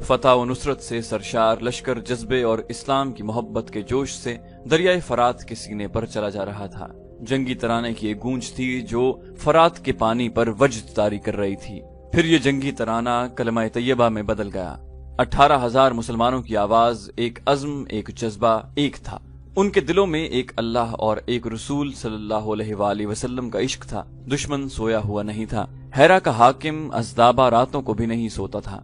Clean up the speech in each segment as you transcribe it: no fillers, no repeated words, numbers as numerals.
فتح و نصرت سے سرشار لشکر جذبے اور اسلام کی محبت کے جوش سے دریائے فرات کے سینے پر چلا جا رہا تھا۔ جنگی ترانے کی ایک گونج تھی جو فرات کے پانی پر وجد طاری کر رہی تھی۔ پھر یہ جنگی ترانہ کلمہ طیبہ میں بدل گیا۔ 18,000 مسلمانوں کی آواز، ایک عزم، ایک جذبہ، ایک تھا۔ ان کے دلوں میں ایک اللہ اور ایک رسول صلی اللہ علیہ وآلہ وسلم کا عشق تھا۔ دشمن سویا ہوا نہیں تھا۔ ہیرا کا حاکم ازدابا راتوں کو بھی نہیں سوتا تھا۔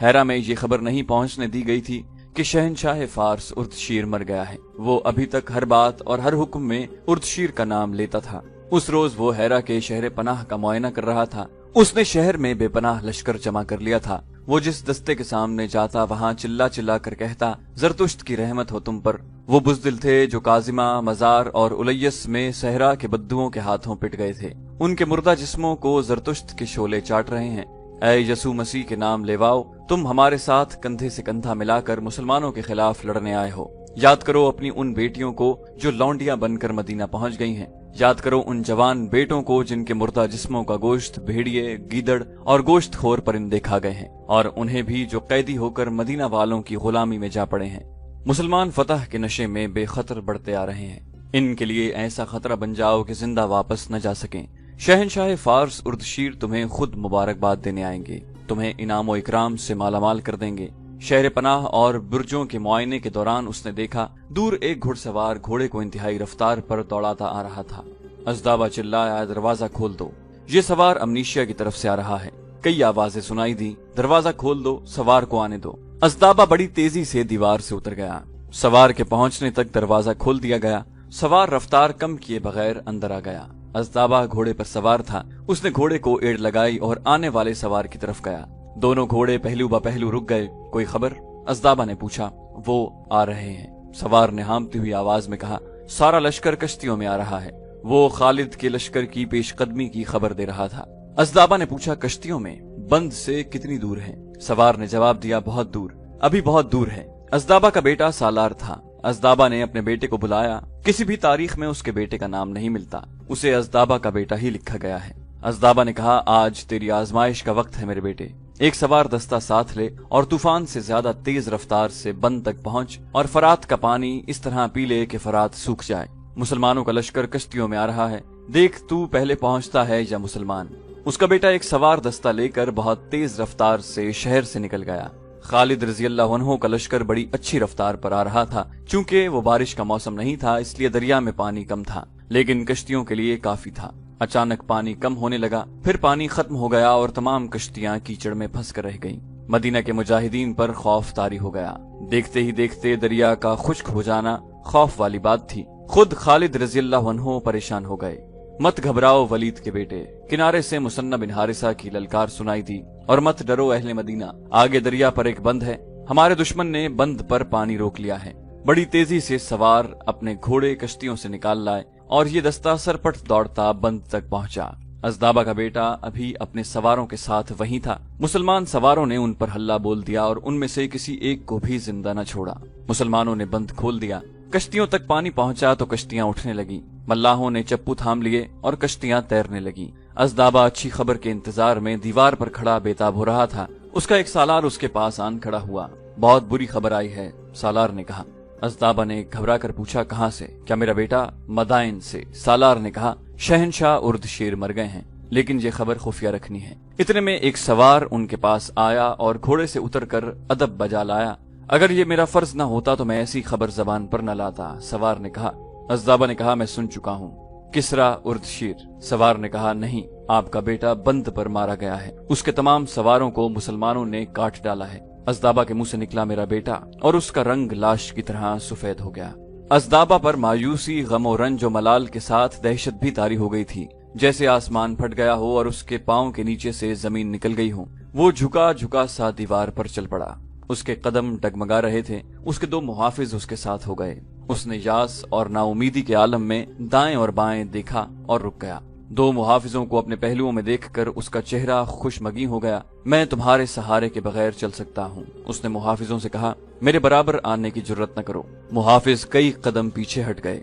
ہیرا میں یہ خبر نہیں پہنچنے دی گئی تھی کہ شہنشاہ فارس اردشیر مر گیا ہے۔ وہ ابھی تک ہر بات اور ہر حکم میں اردشیر کا نام لیتا تھا۔ اس روز وہ ہیرا کے شہر پناہ کا معائنہ کر رہا تھا۔ اس نے شہر میں بے پناہ لشکر جمع کر لیا تھا۔ وہ جس دستے کے سامنے جاتا وہاں چلا چلا کر کہتا، زرتشت کی رحمت ہو تم پر۔ وہ بزدل تھے جو کاظمہ، مزار اور الیس میں صحرا کے بدوؤں کے ہاتھوں پٹ گئے تھے۔ ان کے مردہ جسموں کو زرتشت کے شعلے چاٹ رہے ہیں۔ اے یسوع مسیح کے نام لیواؤ، تم ہمارے ساتھ کندھے سے کندھا ملا کر مسلمانوں کے خلاف لڑنے آئے ہو۔ یاد کرو اپنی ان بیٹیوں کو جو لونڈیاں بن کر مدینہ پہنچ گئی ہیں۔ یاد کرو ان جوان بیٹوں کو جن کے مردہ جسموں کا گوشت بھیڑیے، گیدڑ اور گوشت خور پرندے کھا گئے ہیں، اور انہیں بھی جو قیدی ہو کر مدینہ والوں کی غلامی میں جا پڑے ہیں۔ مسلمان فتح کے نشے میں بے خطر بڑھتے آ رہے ہیں۔ ان کے لیے ایسا خطرہ بن جاؤ کہ زندہ واپس نہ جا سکیں۔ شہنشاہ فارس اردشیر تمہیں خود مبارکباد دینے آئیں گے، تمہیں انعام و اکرام سے مالا مال کر دیں گے۔ شہر پناہ اور برجوں کے معائنے کے دوران اس نے دیکھا دور ایک گھڑ سوار گھوڑے کو انتہائی رفتار پر دوڑاتا آ رہا تھا۔ ازدابا چلایا، دروازہ کھول دو، یہ سوار امنیشیا کی طرف سے آ رہا ہے۔ کئی آوازیں سنائی دی، دروازہ کھول دو، سوار کو آنے دو۔ ازدابا بڑی تیزی سے دیوار سے اتر گیا۔ سوار کے پہنچنے تک دروازہ کھول دیا گیا۔ سوار رفتار کم کیے بغیر اندر آ گیا۔ ازدابا گھوڑے پر سوار تھا۔ اس نے گھوڑے کو ایڑ لگائی اور آنے والے سوار کی طرف گیا۔ دونوں گھوڑے پہلو با پہلو رک گئے۔ کوئی خبر؟ ازدابا نے پوچھا۔ وہ آ رہے ہیں، سوار نے ہامتی ہوئی آواز میں کہا۔ سارا لشکر کشتیوں میں آ رہا ہے۔ وہ خالد کے لشکر کی پیش قدمی کی خبر دے رہا تھا۔ ازدابا نے پوچھا، کشتیوں میں؟ بند سے کتنی دور ہے؟ سوار نے جواب دیا، بہت دور، ابھی بہت دور ہے۔ ازدابا کا بیٹا سالار تھا۔ ازدابا نے اپنے بیٹے کو بلایا۔ کسی بھی تاریخ میں اس کے بیٹے کا نام نہیں ملتا، اسے ازدابا کا بیٹا ہی لکھا گیا ہے۔ ازدابا نے کہا، آج تیری آزمائش کا وقت ہے میرے بیٹے۔ ایک سوار دستہ ساتھ لے اور طوفان سے زیادہ تیز رفتار سے بند تک پہنچ اور فرات کا پانی اس طرح پی لے کہ فرات سوکھ جائے۔ مسلمانوں کا لشکر کشتیوں میں آ رہا ہے، دیکھ تو پہلے پہنچتا ہے یا مسلمان۔ اس کا بیٹا ایک سوار دستہ لے کر بہت تیز رفتار سے شہر سے نکل گیا۔ خالد رضی اللہ عنہ کا لشکر بڑی اچھی رفتار پر آ رہا تھا۔ چونکہ وہ بارش کا موسم نہیں تھا اس لیے دریا میں پانی کم تھا، لیکن کشتیوں کے لیے کافی تھا۔ اچانک پانی کم ہونے لگا، پھر پانی ختم ہو گیا اور تمام کشتیاں کیچڑ میں پھنس کر رہ گئیں۔ مدینہ کے مجاہدین پر خوف طاری ہو گیا۔ دیکھتے ہی دیکھتے دریا کا خشک ہو جانا خوف والی بات تھی۔ خود خالد رضی اللہ عنہ پریشان ہو گئے۔ مت گھبراؤ ولید کے بیٹے، کنارے سے مثنہ بن حارثہ کی للکار سنائی دی، اور مت ڈرو اہل مدینہ، آگے دریا پر ایک بند ہے، ہمارے دشمن نے بند پر پانی روک لیا ہے۔ بڑی تیزی سے سوار اپنے گھوڑے کشتیوں سے نکال لائے اور یہ دستہ سرپٹ دوڑتا بند تک پہنچا۔ ازدابا کا بیٹا ابھی اپنے سواروں کے ساتھ وہیں تھا۔ مسلمان سواروں نے ان پر حلہ بول دیا اور ان میں سے کسی ایک کو بھی زندہ نہ چھوڑا۔ مسلمانوں نے بند کھول دیا۔ کشتیوں تک پانی پہنچا تو کشتیاں اٹھنے لگیں۔ ملاحوں نے چپو تھام لیے اور کشتیاں تیرنے لگیں۔ ازدابا اچھی خبر کے انتظار میں دیوار پر کھڑا بےتاب ہو رہا تھا۔ اس کا ایک سالار اس کے پاس آن کھڑا ہوا۔ بہت بری خبر آئی ہے، سالار نے کہا۔ ازدابا نے گھبرا کر پوچھا، کہاں سے؟ کیا میرا بیٹا؟ مدائن سے، سالار نے کہا۔ شہنشاہ اردشیر مر گئے ہیں، لیکن یہ خبر خفیہ رکھنی ہے۔ اتنے میں ایک سوار ان کے پاس آیا اور گھوڑے سے اتر کر ادب بجا لایا۔ اگر یہ میرا فرض نہ ہوتا تو میں ایسی خبر زبان پر نہ لاتا، سوار نے کہا۔ ازدابا نے کہا، میں سن چکا ہوں، کسرا اردشیر۔ سوار نے کہا، نہیں، آپ کا بیٹا بند پر مارا گیا ہے، اس کے تمام سواروں کو مسلمانوں نے کاٹ ڈالا ہے۔ ازدابا کے منہ سے نکلا، میرا بیٹا، اور اس کا رنگ لاش کی طرح سفید ہو گیا۔ ازدابا پر مایوسی، غم و رنج و ملال کے ساتھ دہشت بھی طاری ہو گئی تھی، جیسے آسمان پھٹ گیا ہو اور اس کے پاؤں کے نیچے سے زمین نکل گئی ہو۔ وہ جھکا جھکا سا دیوار پر چل پڑا۔ اس کے قدم ڈگمگا رہے تھے۔ اس کے دو محافظ اس کے ساتھ ہو گئے۔ اس نے یاس اور نا امیدی کے عالم میں دائیں اور بائیں دیکھا اور رک گیا۔ دو محافظوں کو اپنے پہلوؤں میں دیکھ کر اس کا چہرہ خوشمگی ہو گیا۔ میں تمہارے سہارے کے بغیر چل سکتا ہوں، اس نے محافظوں سے کہا، میرے برابر آنے کی جرت نہ کرو۔ محافظ کئی قدم پیچھے ہٹ گئے۔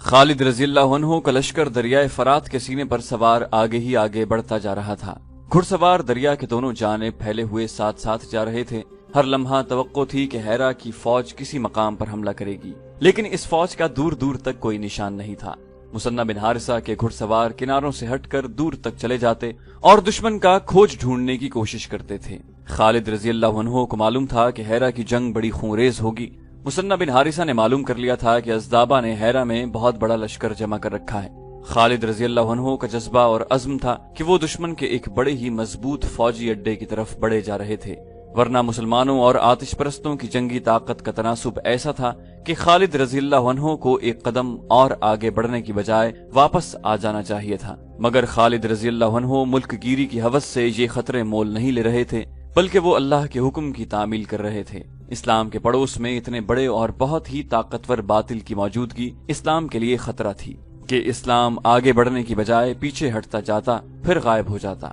خالد رضی اللہ عنہ کا لشکر دریائے فرات کے سینے پر سوار آگے ہی آگے بڑھتا جا رہا تھا۔ گھڑ سوار دریا کے دونوں جانب پھیلے ہوئے ساتھ ساتھ جا رہے تھے۔ ہر لمحہ توقع تھی کہ ہیرا کی فوج کسی مقام پر حملہ کرے گی، لیکن اس فوج کا دور دور تک کوئی نشان نہیں تھا۔ مثنہ بن حارثہ کے گھڑ سوار کناروں سے ہٹ کر دور تک چلے جاتے اور دشمن کا کھوج ڈھونڈنے کی کوشش کرتے تھے۔ خالد رضی اللہ عنہ کو معلوم تھا کہ ہیرا کی جنگ بڑی خونریز ہوگی۔ مثنہ بن حارثہ نے معلوم کر لیا تھا کہ ازدابہ نے ہیرا میں بہت بڑا لشکر جمع کر رکھا ہے۔ خالد رضی اللہ عنہ کا جذبہ اور عزم تھا کہ وہ دشمن کے ایک بڑے ہی مضبوط فوجی اڈے کی طرف بڑھے جا رہے تھے، ورنہ مسلمانوں اور آتش پرستوں کی جنگی طاقت کا تناسب ایسا تھا کہ خالد رضی اللہ عنہ کو ایک قدم اور آگے بڑھنے کی بجائے واپس آ جانا چاہیے تھا، مگر خالد رضی اللہ عنہ ملک گیری کی ہوس سے یہ خطرے مول نہیں لے رہے تھے، بلکہ وہ اللہ کے حکم کی تعمیل کر رہے تھے۔ اسلام کے پڑوس میں اتنے بڑے اور بہت ہی طاقتور باطل کی موجودگی اسلام کے لیے خطرہ تھی کہ اسلام آگے بڑھنے کی بجائے پیچھے ہٹتا جاتا، پھر غائب ہو جاتا۔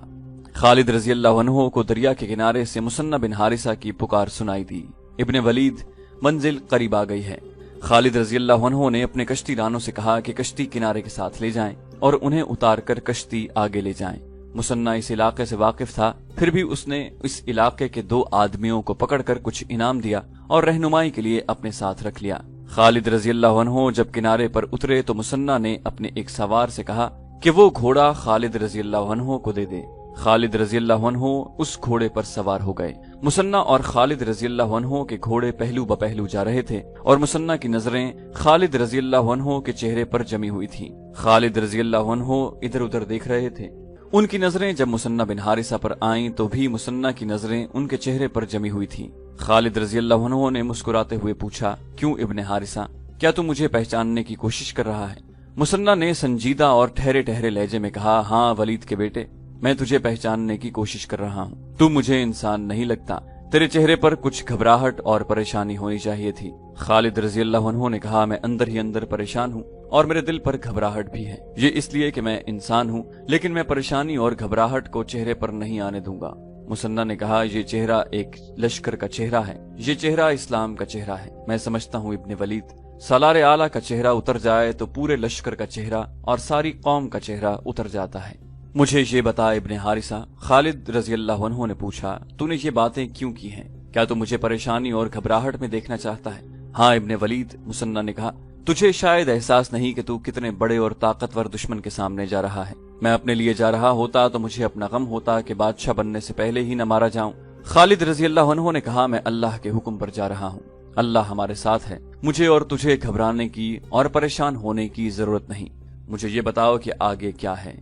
خالد رضی اللہ عنہ کو دریا کے کنارے سے مثنہ بن حارثہ کی پکار سنائی دی، ابن ولید منزل قریب آ گئی ہے۔ خالد رضی اللہ عنہ نے اپنے کشتی رانوں سے کہا کہ کشتی کنارے کے ساتھ لے جائیں اور انہیں اتار کر کشتی آگے لے جائیں۔ مثنہ اس علاقے سے واقف تھا، پھر بھی اس نے اس علاقے کے 2 آدمیوں کو پکڑ کر کچھ انعام دیا اور رہنمائی کے لیے اپنے ساتھ رکھ لیا۔ خالد رضی اللہ عنہ جب کنارے پر اترے تو مثنہ نے اپنے ایک سوار سے کہا کہ وہ گھوڑا خالد رضی اللہ عنہ کو دے دے۔ خالد رضی اللہ عنہ اس گھوڑے پر سوار ہو گئے۔ مثنہ اور خالد رضی اللہ عنہ کے گھوڑے پہلو بپہلو جا رہے تھے اور مثنہ کی نظریں خالد رضی اللہ عنہ کے چہرے پر جمی ہوئی تھیں۔ خالد رضی اللہ عنہ ادھر ادھر دیکھ رہے تھے۔ ان کی نظریں جب مثنہ بن حارثہ پر آئیں تو بھی مثنہ کی نظریں ان کے چہرے پر جمی ہوئی تھیں۔ خالد رضی اللہ عنہ نے مسکراتے ہوئے پوچھا، کیوں ابن حارثہ، کیا تم مجھے پہچاننے کی کوشش کر رہا ہے؟ مثنہ نے سنجیدہ اور ٹھہرے ٹھہرے لہجے میں کہا، ہاں ولید کے بیٹے، میں تجھے پہچاننے کی کوشش کر رہا ہوں۔ تو مجھے انسان نہیں لگتا، تیرے چہرے پر کچھ گھبراہٹ اور پریشانی ہونی چاہیے تھی۔ خالد رضی اللہ عنہ نے کہا، میں اندر ہی اندر پریشان ہوں اور میرے دل پر گھبراہٹ بھی ہے۔ یہ اس لیے کہ میں انسان ہوں، لیکن میں پریشانی اور گھبراہٹ کو چہرے پر نہیں آنے دوں گا۔ مثنہ نے کہا، یہ چہرہ ایک لشکر کا چہرہ ہے، یہ چہرہ اسلام کا چہرہ ہے۔ میں سمجھتا ہوں ابن ولید، سالار اعلیٰ کا چہرہ اتر جائے تو پورے لشکر کا چہرہ اور ساری قوم کا چہرہ اتر جاتا ہے۔ مجھے یہ بتا ابن حارثہ، خالد رضی اللہ عنہ نے پوچھا، تو نے یہ باتیں کیوں کی ہیں؟ کیا تو مجھے پریشانی اور گھبراہٹ میں دیکھنا چاہتا ہے؟ ہاں ابن ولید، مثنہ نے کہا، تجھے شاید احساس نہیں کہ تو کتنے بڑے اور طاقتور دشمن کے سامنے جا رہا ہے۔ میں اپنے لیے جا رہا ہوتا تو مجھے اپنا غم ہوتا کہ بادشاہ بننے سے پہلے ہی نہ مارا جاؤں۔ خالد رضی اللہ عنہ نے کہا، میں اللہ کے حکم پر جا رہا ہوں، اللہ ہمارے ساتھ ہے، مجھے اور تجھے گھبرانے کی اور پریشان ہونے کی ضرورت نہیں۔ مجھے یہ بتاؤ کہ آگے کیا ہے۔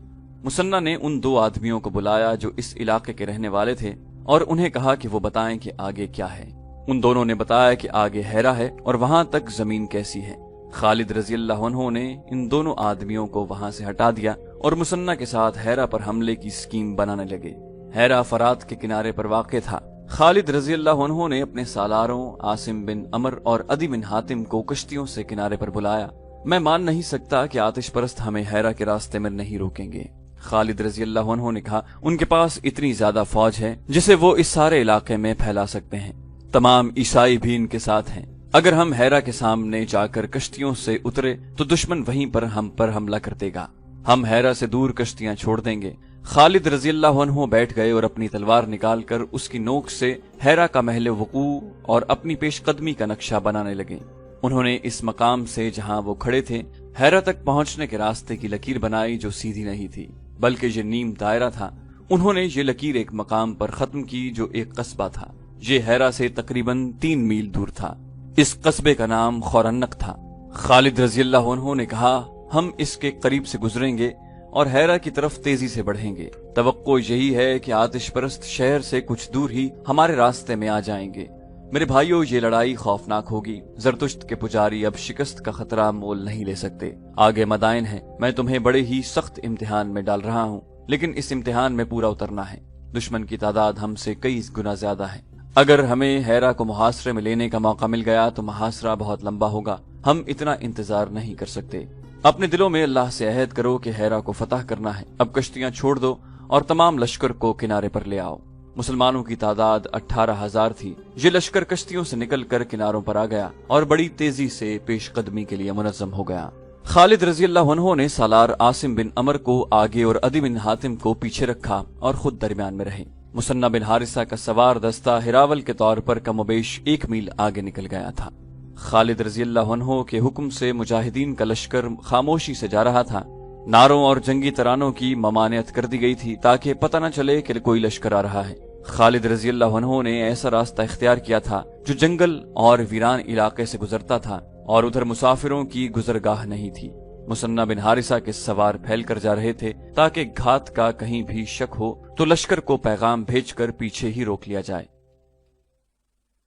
مثنہ نے ان 2 آدمیوں کو بلایا جو اس علاقے کے رہنے والے تھے اور انہیں کہا کہ وہ بتائیں کہ آگے کیا ہے۔ ان دونوں نے بتایا کہ آگے ہیرا ہے اور وہاں تک زمین کیسی ہے۔ خالد رضی اللہ عنہ نے ان دونوں آدمیوں کو وہاں سے ہٹا دیا اور مثنہ کے ساتھ ہیرا پر حملے کی اسکیم بنانے لگے۔ ہیرا فرات کے کنارے پر واقع تھا۔ خالد رضی اللہ عنہ نے اپنے سالاروں عاصم بن عمر اور عدی بن حاتم کو کشتیوں سے کنارے پر بلایا۔ میں مان نہیں سکتا کہ آتش پرست ہمیں ہیرا کے راستے میں نہیں روکیں گے۔ خالد رضی اللہ عنہ نے کہا، ان کے پاس اتنی زیادہ فوج ہے جسے وہ اس سارے علاقے میں پھیلا سکتے ہیں، تمام عیسائی بھی ان کے ساتھ ہیں۔ اگر ہم ہیرا کے سامنے جا کر کشتیوں سے اترے تو دشمن وہیں پر ہم پر حملہ کر دے گا، ہم ہیرا سے دور کشتیاں چھوڑ دیں گے۔ خالد رضی اللہ عنہ بیٹھ گئے اور اپنی تلوار نکال کر اس کی نوک سے ہیرا کا محل وقوع اور اپنی پیش قدمی کا نقشہ بنانے لگے۔ انہوں نے اس مقام سے جہاں وہ کھڑے تھے ہیرا تک پہنچنے کے راستے کی لکیر بنائی جو سیدھی نہیں تھی بلکہ یہ نیم دائرہ تھا۔ انہوں نے یہ لکیر ایک مقام پر ختم کی جو ایک قصبہ تھا، یہ ہیرا سے تقریباً 3 میل دور تھا۔ اس قصبے کا نام خورنق تھا۔ خالد رضی اللہ عنہ نے کہا، ہم اس کے قریب سے گزریں گے اور ہیرا کی طرف تیزی سے بڑھیں گے۔ توقع یہی ہے کہ آتش پرست شہر سے کچھ دور ہی ہمارے راستے میں آ جائیں گے۔ میرے بھائیوں، یہ لڑائی خوفناک ہوگی۔ زرتشت کے پجاری اب شکست کا خطرہ مول نہیں لے سکتے۔ آگے مدائن ہے، میں تمہیں بڑے ہی سخت امتحان میں ڈال رہا ہوں، لیکن اس امتحان میں پورا اترنا ہے۔ دشمن کی تعداد ہم سے کئی گنا زیادہ ہے۔ اگر ہمیں ہیرا کو محاصرے میں لینے کا موقع مل گیا تو محاصرہ بہت لمبا ہوگا، ہم اتنا انتظار نہیں کر سکتے۔ اپنے دلوں میں اللہ سے عہد کرو کہ ہیرا کو فتح کرنا ہے۔ اب کشتیاں چھوڑ دو اور تمام لشکر کو کنارے پر لے آؤ۔ مسلمانوں کی تعداد 18,000 تھی۔ یہ لشکر کشتیوں سے نکل کر کناروں پر آ گیا اور بڑی تیزی سے پیش قدمی کے لیے منظم ہو گیا۔ خالد رضی اللہ عنہ نے سالار عاصم بن عمر کو آگے اور عدی بن حاتم کو پیچھے رکھا اور خود درمیان میں رہے۔ مثنہ بن حارثہ کا سوار دستہ ہراول کے طور پر کم و بیش 1 میل آگے نکل گیا تھا۔ خالد رضی اللہ عنہ کے حکم سے مجاہدین کا لشکر خاموشی سے جا رہا تھا۔ نعروں اور جنگی ترانوں کی ممانعت کر دی گئی تھی تاکہ پتہ نہ چلے کہ کوئی لشکر آ رہا ہے۔ خالد رضی اللہ عنہ نے ایسا راستہ اختیار کیا تھا جو جنگل اور ویران علاقے سے گزرتا تھا اور ادھر مسافروں کی گزرگاہ نہیں تھی۔ مثنہ بن حارثہ کے سوار پھیل کر جا رہے تھے تاکہ گھات کا کہیں بھی شک ہو تو لشکر کو پیغام بھیج کر پیچھے ہی روک لیا جائے۔